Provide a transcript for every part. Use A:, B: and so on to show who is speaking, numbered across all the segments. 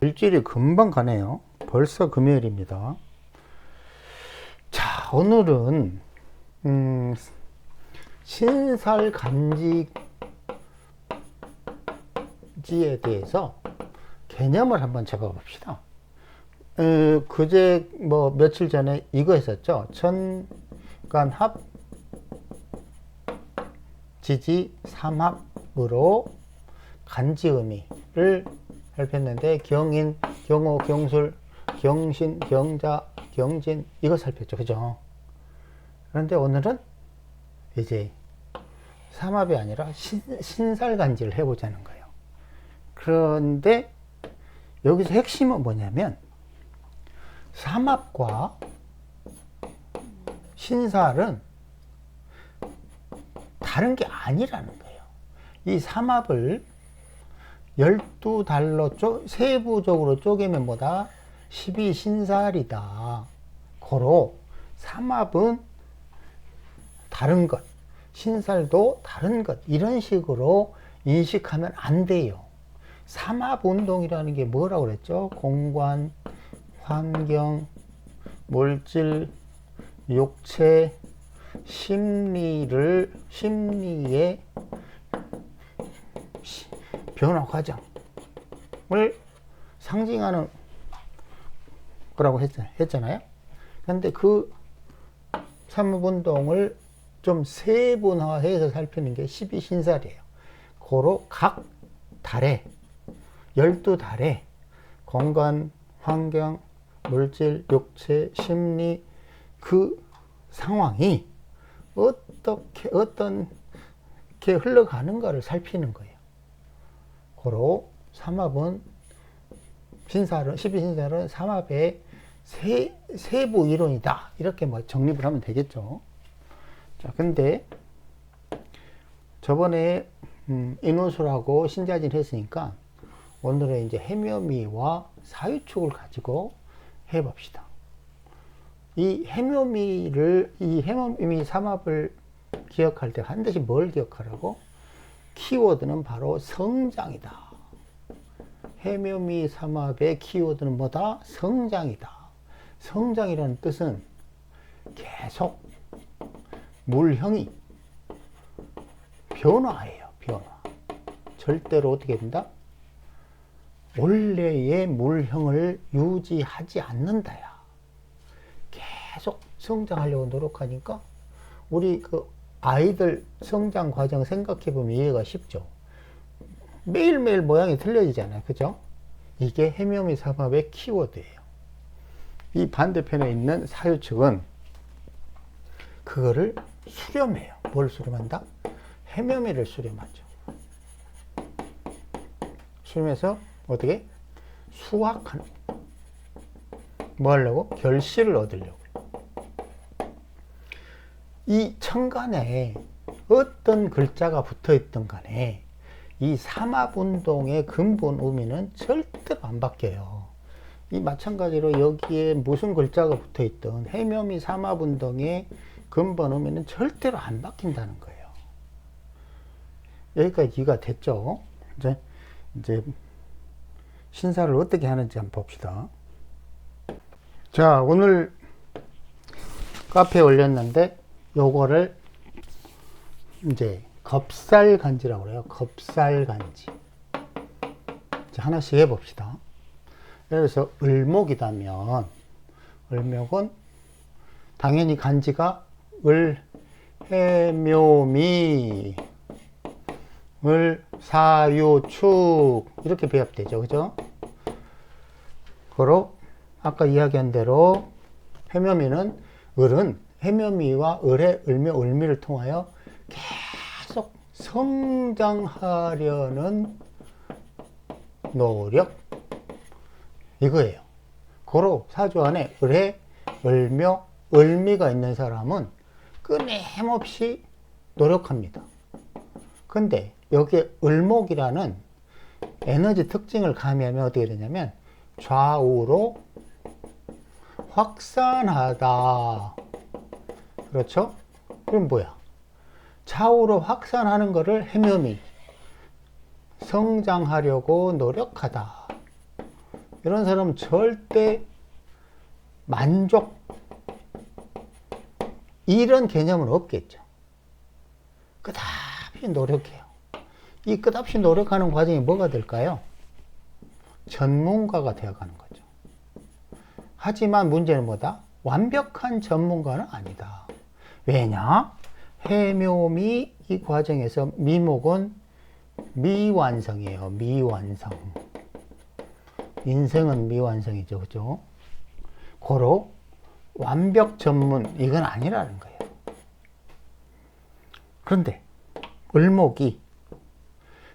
A: 일주일이 금방 가네요. 벌써 금요일입니다. 자, 오늘은 신살간지에 대해서 개념을 한번 잡아봅시다. 그제 며칠 전에 이거 했었죠. 천간합 지지 삼합으로 간지의미를 살폈는데 경인, 경호, 경술, 경신, 경자, 경진 이거 살폈죠. 그죠? 그런데 오늘은 이제 삼합이 아니라 신살간지를 해보자는 거예요. 그런데 여기서 핵심은 뭐냐면 삼합과 신살은 다른 게 아니라는 거예요. 이 삼합을 12달로 세부적으로 쪼개면 뭐다? 12신살이다. 고로 삼합은 다른 것, 신살도 다른 것, 이런 식으로 인식하면 안 돼요. 삼합운동이라는 게 뭐라고 그랬죠? 공관, 환경, 물질, 육체, 심리의 변화 과정을 상징하는 거라고 했잖아요. 그런데 그 삼합운동을 좀 세분화해서 살피는 게 12신살이에요. 고로 각 달에 12달에 공간, 환경, 물질, 육체, 심리 그 상황이 어떻게 흘러가는가를 살피는 거예요. 고로 삼합은 신살은 12신살은 삼합의 세부 이론이다. 이렇게 정립을 하면 되겠죠. 자, 근데 저번에 인호술하고 신자진 했으니까 오늘은 이제 해묘미와 사유축을 가지고 해봅시다. 이 해묘미 삼합을 기억할 때 반드시 뭘 기억하라고? 키워드는 바로 성장이다. 해묘미 삼합의 키워드는 뭐다? 성장이다. 성장이라는 뜻은 계속 물형이 변화예요. 변화. 절대로 어떻게 된다? 원래의 물형을 유지하지 않는다야. 계속 성장하려고 노력하니까 우리 아이들 성장 과정 생각해 보면 이해가 쉽죠. 매일매일 모양이 틀려지잖아요. 그죠? 이게 해묘미 삼합의 키워드예요. 이 반대편에 있는 사유축은 그거를 수렴해요. 뭘 수렴한다? 해묘미를 수렴하죠. 수렴해서 어떻게? 수확하는, 뭐 하려고? 결실을 얻으려고. 이 천간에 어떤 글자가 붙어 있던 간에 이 삼합운동의 근본 의미는 절대로 안 바뀌어요. 이 마찬가지로 여기에 무슨 글자가 붙어 있던 해묘미 삼합운동의 근본 의미는 절대로 안 바뀐다는 거예요. 여기까지 이해가 됐죠? 이제 신사를 어떻게 하는지 한번 봅시다. 자, 오늘 카페에 올렸는데 요거를 이제 겁살간지라고 그래요. 겁살간지. 자, 하나씩 해봅시다. 그래서 을목이다면 을목은 당연히 간지가 해묘미, 사유축 이렇게 배합되죠. 그죠? 그리고 아까 이야기한 대로 해묘미는 을은 해묘미와 을의 을묘, 을미를 통하여 계속 성장하려는 노력 이거예요. 고로 사주 안에 을의 을묘, 을미가 있는 사람은 끊임없이 노력합니다. 근데 여기에 을목이라는 에너지 특징을 가미하면 어떻게 되냐면 좌우로 확산하다. 그렇죠? 그럼 뭐야? 좌우로 확산하는 거를 해묘미. 성장하려고 노력하다. 이런 사람은 절대 만족, 이런 개념은 없겠죠. 끝없이 노력해요. 이 끝없이 노력하는 과정이 뭐가 될까요? 전문가가 되어가는 거죠. 하지만 문제는 뭐다? 완벽한 전문가는 아니다. 왜냐? 해묘미 이 과정에서 미목은 미완성이에요. 미완성. 인생은 미완성이죠. 그죠? 고로 완벽 전문, 이건 아니라는 거예요. 그런데 을목이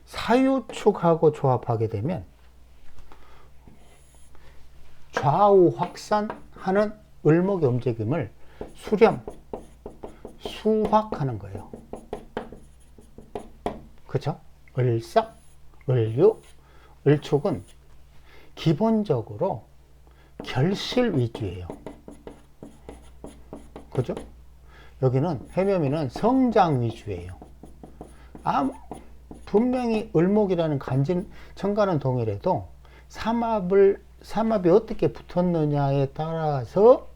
A: 사유축하고 조합하게 되면 좌우 확산하는 을목의 움직임을 수렴, 수확하는 거예요. 그죠? 을삭, 을유, 을축은 기본적으로 결실 위주예요. 그죠? 여기는 해묘미는 성장 위주예요. 분명히 을목이라는 간진 천간은 동일해도 삼합이 어떻게 붙었느냐에 따라서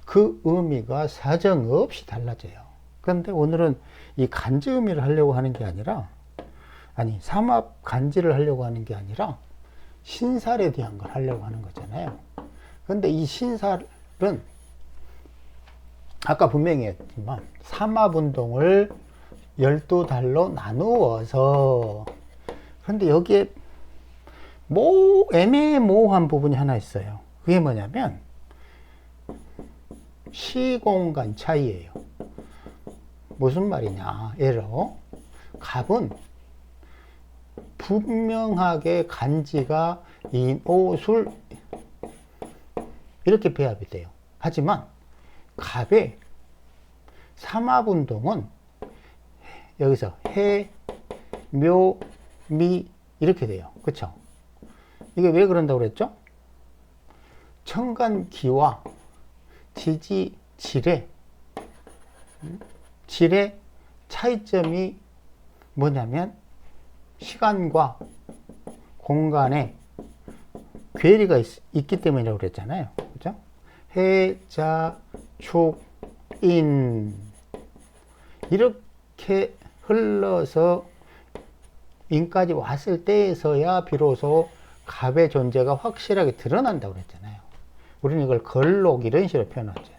A: 그 의미가 사정없이 달라져요. 그런데 오늘은 이 간지 의미를 하려고 하는 게 아니라, 삼합 간지를 하려고 하는 게 아니라 신살에 대한 걸 하려고 하는 거잖아요. 그런데 이 신살은 아까 분명히 했지만 삼합운동을 12달로 나누어서, 그런데 여기에 애매모호한 부분이 하나 있어요. 그게 뭐냐면 시공간 차이예요. 무슨 말이냐? 예로 갑은 분명하게 간지가 인오술 이렇게 배합이 돼요. 하지만 갑의 삼합운동은 여기서 해, 묘, 미 이렇게 돼요. 그쵸? 이게 왜 그런다고 그랬죠? 천간기와 지지, 질의 차이점이 뭐냐면 시간과 공간에 괴리가 있기 때문이라고 그랬잖아요. 그죠? 해, 자, 축, 인 이렇게 흘러서 인까지 왔을 때에서야 비로소 갑의 존재가 확실하게 드러난다고 그랬잖아요. 우리는 이걸 걸록 이런 식으로 표현하잖아요.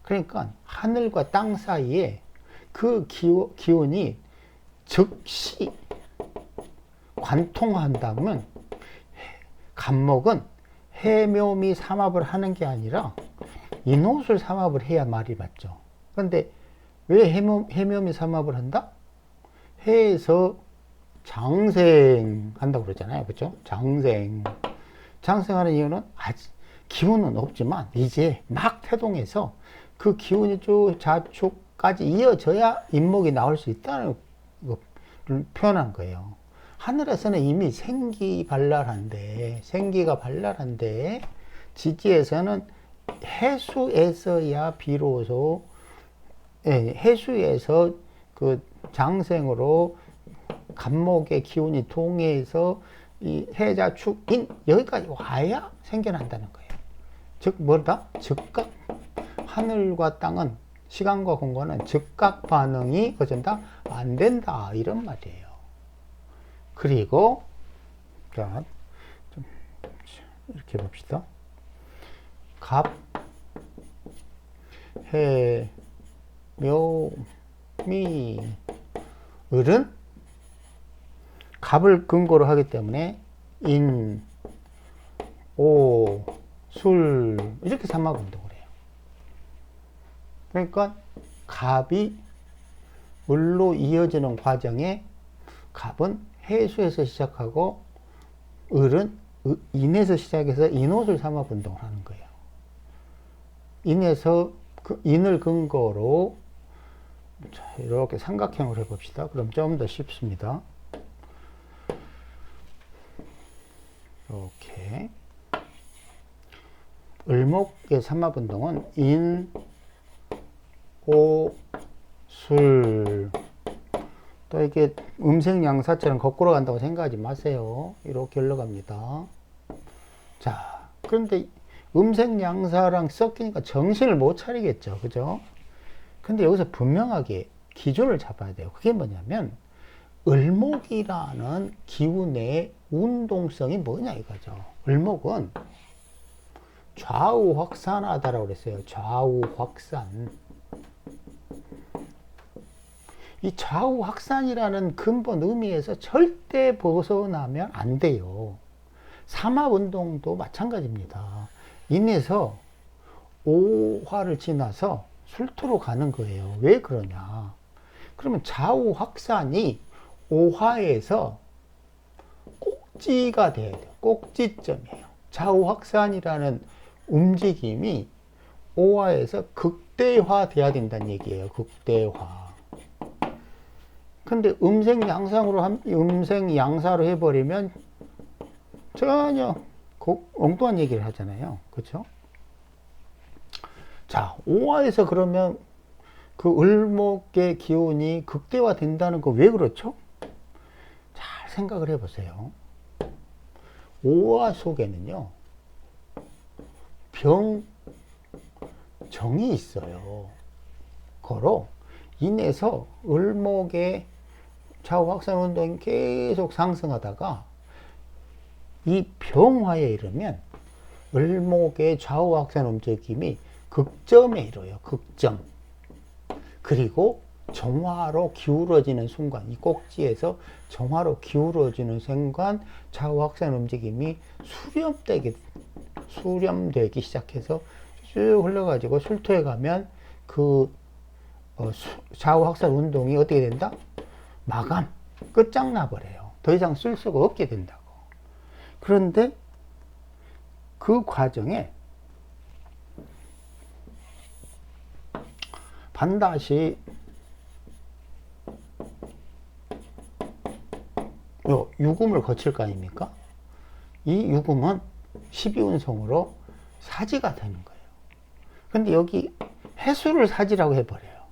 A: 그러니까 하늘과 땅 사이에 그 기운이 즉시 관통한다면 갑목은 해묘미 삼합을 하는 게 아니라 인호술 삼합을 해야 말이 맞죠. 그런데 왜 해묘미 삼합을 한다? 해에서 장생한다고 그러잖아요. 그렇죠? 장생하는 이유는 아직 기운은 없지만 이제 막 태동해서 그 기운이 쭉 자축까지 이어져야 인목이 나올 수 있다는 걸 표현한 거예요. 하늘에서는 이미 생기가 발랄한데 지지에서는 해수에서야 비로소 해수에서 그 장생으로 갑목의 기운이 동해에서 이 해자축인 여기까지 와야 생겨난다는 거예요. 즉 뭐다? 즉각, 하늘과 땅은 시간과 공간은 즉각 반응이 어쩐다? 안 된다 이런 말이에요. 그리고 자, 좀 이렇게 봅시다. 갑, 해, 묘, 미, 을은 갑을 근거로 하기 때문에 인, 오, 술 이렇게 삼합운동을 해요. 그러니까 갑이 을로 이어지는 과정에 갑은 해수에서 시작하고 을은 인에서 시작해서 인호술 삼합운동을 하는 거예요. 인에서 인을 근거로 이렇게 삼각형을 해봅시다. 그럼 좀 더 쉽습니다. 이렇게 을목의 삼합운동은 인, 오, 술. 또 이게 음색양사처럼 거꾸로 간다고 생각하지 마세요. 이렇게 흘러갑니다. 자, 그런데 음생양사랑 섞이니까 정신을 못 차리겠죠. 그죠? 근데 여기서 분명하게 기준을 잡아야 돼요. 그게 뭐냐면, 을목이라는 기운의 운동성이 뭐냐 이거죠. 을목은 좌우 확산하다라고 그랬어요. 좌우 확산. 이 좌우 확산이라는 근본 의미에서 절대 벗어나면 안 돼요. 삼합운동도 마찬가지입니다. 인해서 오화를 지나서 술토로 가는 거예요. 왜 그러냐? 그러면 좌우 확산이 오화에서 꼭지가 돼야 돼요. 꼭지점이에요. 좌우 확산이라는 움직임이 오화에서 극대화 돼야 된다는 얘기예요. 극대화. 근데 음생양사로 해버리면 전혀 엉뚱한 얘기를 하잖아요. 그렇죠? 자, 오화에서 그러면 그 을목의 기운이 극대화 된다는 거 왜 그렇죠? 잘 생각을 해보세요. 오화 속에는요, 병정이 있어요. 거로 인해서 을목의 좌우 확산 운동이 계속 상승하다가 이 병화에 이르면 을목의 좌우 확산 움직임이 극점에 이르요. 극점. 그리고 정화로 기울어지는 순간, 이 꼭지에서 정화로 기울어지는 순간 좌우 확산 움직임이 수렴되기 시작해서 쭉 흘러가지고 술토에 가면 그 좌우 확산 운동이 어떻게 된다? 마감, 끝장나 버려요. 더 이상 쓸 수가 없게 된다고. 그런데 그 과정에 반드시 유금을 거칠 거 아닙니까? 이 유금은 12운성으로 사지가 되는 거예요. 근데 여기 해수를 사지라고 해버려요.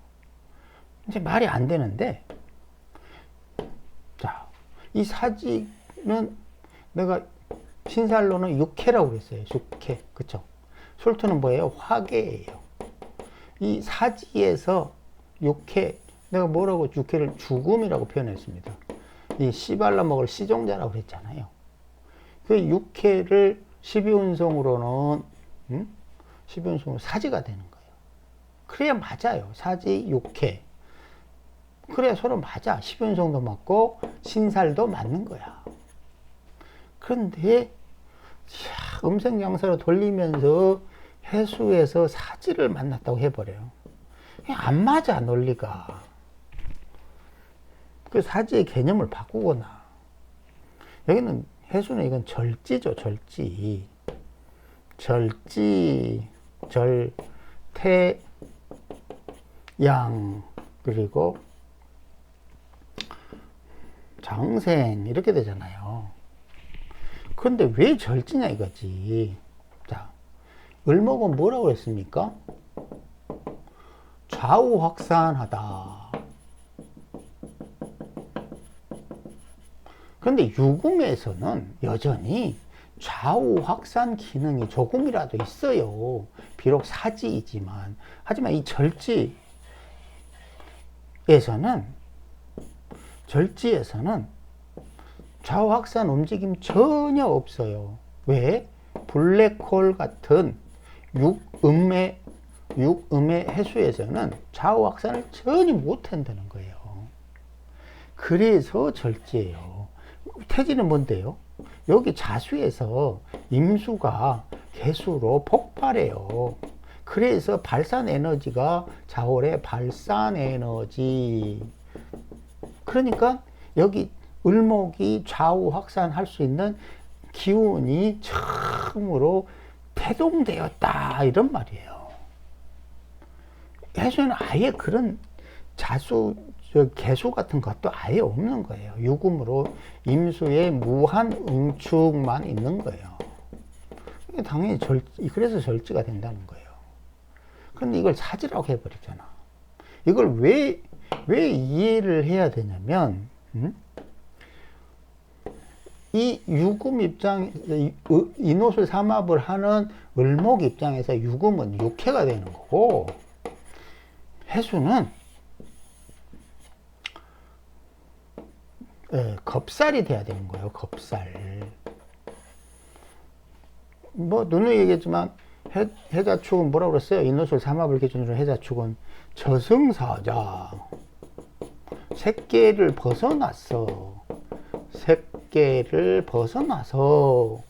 A: 이제 말이 안 되는데, 자, 이 사지는 내가 신살로는 육해라고 그랬어요. 육해. 그쵸? 술토는 뭐예요? 화계예요. 이 사지에서 육해, 내가 뭐라고 육해를 죽음이라고 표현했습니다. 이 씨발라 먹을 씨종자라고 그랬잖아요. 그 육해를 12운성으로는 12운성으로 사지가 되는 거예요. 그래야 맞아요. 사지, 육해. 그래야 서로 맞아. 12운성도 맞고 신살도 맞는 거야. 그런데 음생양사로 돌리면서 해수에서 사지를 만났다고 해버려요. 안 맞아, 논리가. 그 사지의 개념을 바꾸거나, 여기는 해수는 이건 절지죠. 절지, 태, 양, 그리고 장생 이렇게 되잖아요. 그런데 왜 절지냐 이거지. 자, 을목은 뭐라고 했습니까? 좌우 확산하다. 그런데 유금에서는 여전히 좌우 확산 기능이 조금이라도 있어요. 비록 사지이지만. 하지만 이 절지에서는 좌우 확산 움직임 전혀 없어요. 왜? 블랙홀 같은 육음의 해수에서는 좌우 확산을 전혀 못 한다는 거예요. 그래서 절지예요. 태지는 뭔데요? 여기 자수에서 임수가 개수로 폭발해요. 그래서 발산 에너지가 자월의 발산 에너지. 그러니까 여기 을목이 좌우 확산할 수 있는 기운이 처음으로 태동되었다, 이런 말이에요. 해수는 아예 그런 개수 같은 것도 아예 없는 거예요. 유금으로 임수의 무한 응축만 있는 거예요. 당연히 그래서 절지가 된다는 거예요. 그런데 이걸 사지라고 해버리잖아. 이걸 왜 이해를 해야 되냐면, 이 유금 입장, 인옷을 삼합을 하는 을목 입장에서 유금은 육해가 되는 거고, 해수는 겁살이 돼야 되는 거예요. 겁살. 뭐 누누이 얘기했지만 해자축은 뭐라고 그랬어요? 인옷을 삼합을 기준으로 해자축은 저승사자. 색계를 벗어났어. 색계를 벗어나서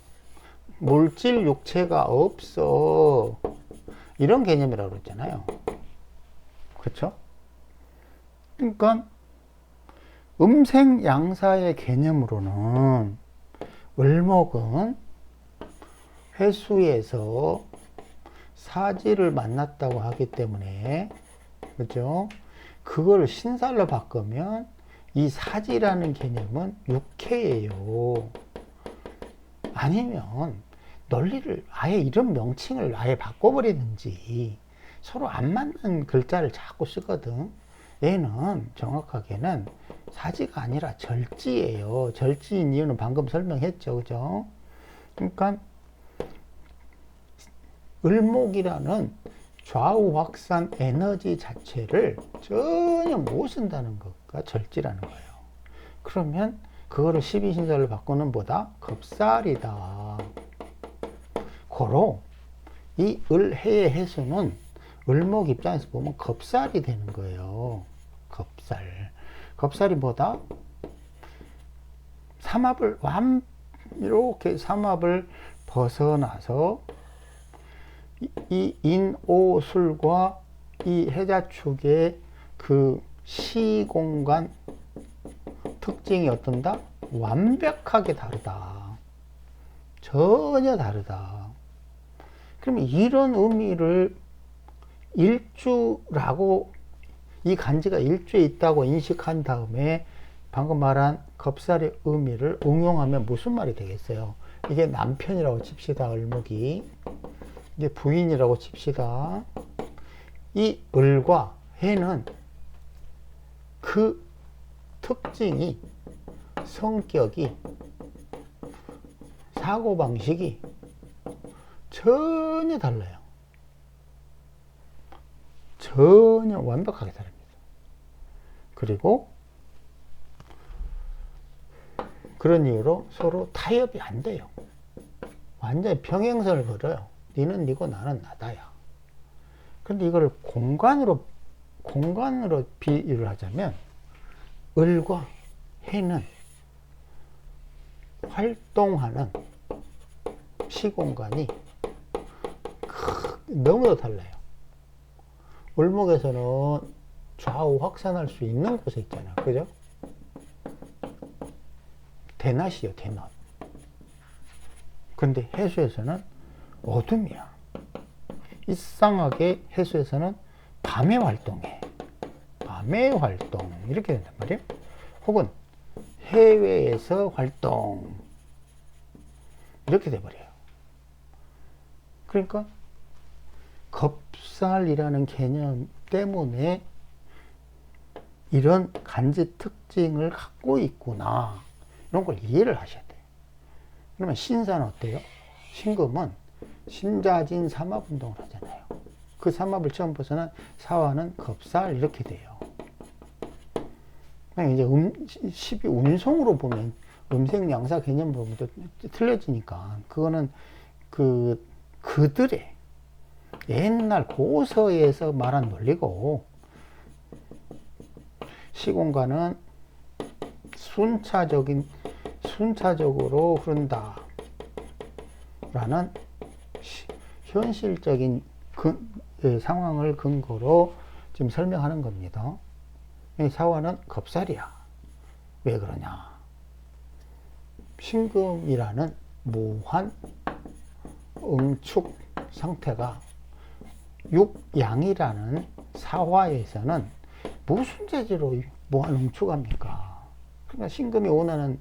A: 물질 육체가 없어. 이런 개념이라고 그랬잖아요. 그렇죠? 그러니까 음생양사의 개념으로는 을목은 해수에서 사지를 만났다고 하기 때문에, 그죠? 그걸 신살로 바꾸면 이 사지라는 개념은 육해예요. 아니면 논리를 아예 이런 명칭을 아예 바꿔버리든지, 서로 안 맞는 글자를 자꾸 쓰거든. 얘는 정확하게는 사지가 아니라 절지예요. 절지인 이유는 방금 설명했죠. 그죠? 그러니까 을목이라는 좌우 확산 에너지 자체를 전혀 못 쓴다는 것과 절지라는 거예요. 그러면 그거를 12신설을 바꾸는 보다 겁살이다. 고로 이 을해의 해수는 을목 입장에서 보면 겁살이 되는 거예요. 겁살. 겁살이 뭐다? 삼합을 이렇게 삼합을 벗어나서 이 인오술과 이 해자축의 그 시공간 특징이 어떤다? 완벽하게 다르다. 전혀 다르다. 그러면 이런 의미를 일주라고, 이 간지가 일주에 있다고 인식한 다음에 방금 말한 겁살의 의미를 응용하면 무슨 말이 되겠어요? 이게 남편이라고 칩시다. 을목이. 이게 부인이라고 칩시다. 이 을과 해는 그 특징이, 성격이, 사고방식이 전혀 달라요. 전혀 완벽하게 다릅니다. 그리고 그런 이유로 서로 타협이 안 돼요. 완전히 평행선을 걸어요. 니는 니고 나는 나다야. 근데 이걸 공간으로 비유를 하자면, 을과 해는 활동하는 시공간이 너무도 달라요. 을목에서는 좌우 확산할 수 있는 곳에 있잖아. 그죠? 대낮이요, 대낮. 근데 해수에서는 어둠이야. 이상하게 해수에서는 밤에 활동해. 밤에 활동. 이렇게 된단 말이에요. 혹은 해외에서 활동. 이렇게 돼버려요. 그러니까 겁살이라는 개념 때문에 이런 간지 특징을 갖고 있구나. 이런 걸 이해를 하셔야 돼요. 그러면 신사는 어때요? 신금은 신자진 삼합운동을 하잖아요. 그 삼합을 처음 벗어난 사화는 겁살 이렇게 돼요. 이제 12 운송으로 보면 음생양사 개념 보면 또 틀려지니까, 그거는 그들의 옛날 고서에서 말한 논리고, 시공간은 순차적으로 흐른다 라는 현실적인 상황을 근거로 지금 설명하는 겁니다. 사화는 겁살이야. 왜 그러냐? 신금이라는 무한 응축 상태가 육양이라는 사화에서는 무슨 재질로 무한 응축합니까? 그러니까 신금이 원하는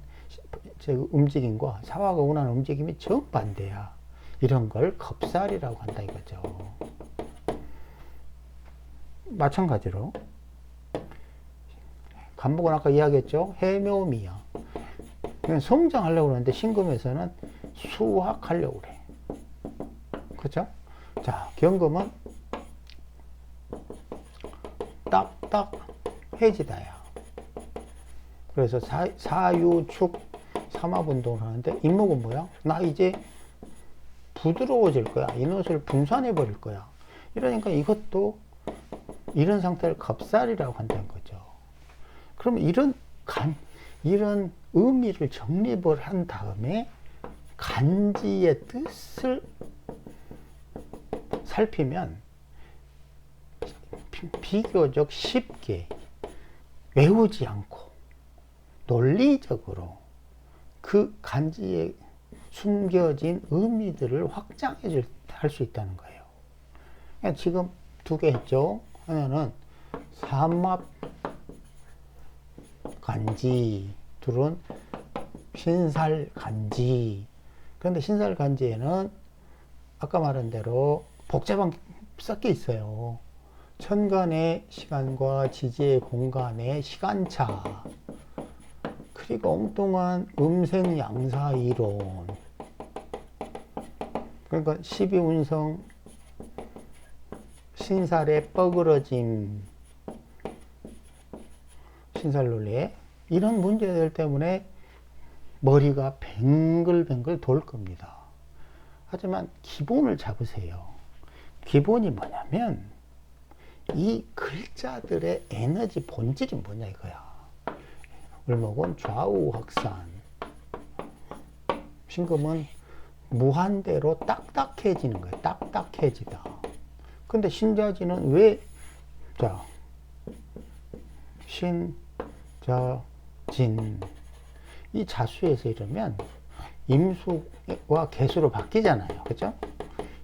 A: 움직임과 사화가 원하는 움직임이 정반대야. 이런 걸 겁살이라고 한다 이거죠. 마찬가지로 간목은 아까 이야기했죠. 해묘미야. 그냥 성장하려고 그러는데 신금에서는 수확하려고 그래. 그죠? 자, 경금은 딱딱 해지다야. 그래서 사유축 삼합운동을 하는데 임목은 뭐야? 나 이제 부드러워질 거야. 이것을 분산해 버릴 거야. 이러니까 이것도 이런 상태를 겁살이라고 한다는 거죠. 그럼 이런 의미를 정립을 한 다음에 간지의 뜻을 살피면 비교적 쉽게 외우지 않고 논리적으로 그 간지에 숨겨진 의미들을 확장해 할 수 있다는 거예요. 그러니까 지금 두 개 했죠. 하나는 삼합 간지, 둘은 신살 간지. 그런데 신살 간지에는 아까 말한 대로 복잡한 게 섞여 있어요. 천간의 시간과 지지의 공간의 시간차, 그리고 엉뚱한 음생양사 이론, 그러니까 12운성 신살의 뻐그러짐, 신살논리에 이런 문제들 때문에 머리가 뱅글뱅글 돌 겁니다. 하지만 기본을 잡으세요. 기본이 뭐냐면 이 글자들의 에너지 본질이 뭐냐 이거야. 을목은 좌우 확산, 신금은 무한대로 딱딱해지는 거예요. 딱딱해지다. 근데 신자지는 왜, 자, 신자진, 이 자수에서 이러면 임수와 개수로 바뀌잖아요. 그죠?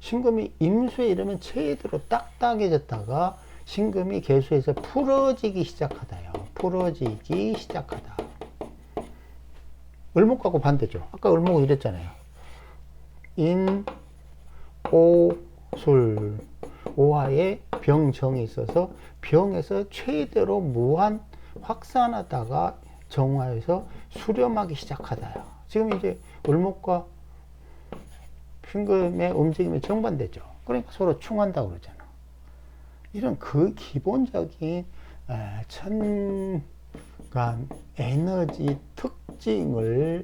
A: 신금이 임수에 이러면 제대로 딱딱해졌다가 신금이 개수에서 풀어지기 시작하다요. 풀어지기 시작하다. 을목하고 반대죠. 아까 을목은 이랬잖아요. 인, 오, 술. 오화에 병정이 있어서 병에서 최대로 무한 확산하다가 정화해서 수렴하기 시작하다요. 지금 이제 을목과 신금의 움직임이 정반대죠. 그러니까 서로 충한다고 그러잖아. 이런 그 기본적인 천간 에너지 특징을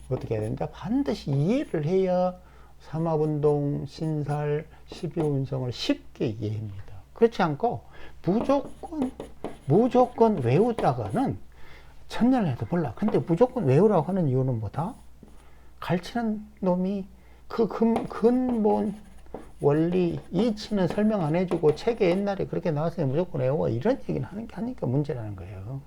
A: 어떻게 해야 된다? 반드시 이해를 해야 삼합운동, 신살, 12운성을 쉽게 이해합니다. 그렇지 않고 무조건 외우다가는 천년을 해도 몰라. 근데 무조건 외우라고 하는 이유는 뭐다? 가르치는 놈이 그 근본 원리, 이치는 설명 안 해주고 책에 옛날에 그렇게 나왔으니 무조건 외워. 이런 얘기는 하니까 문제라는 거예요.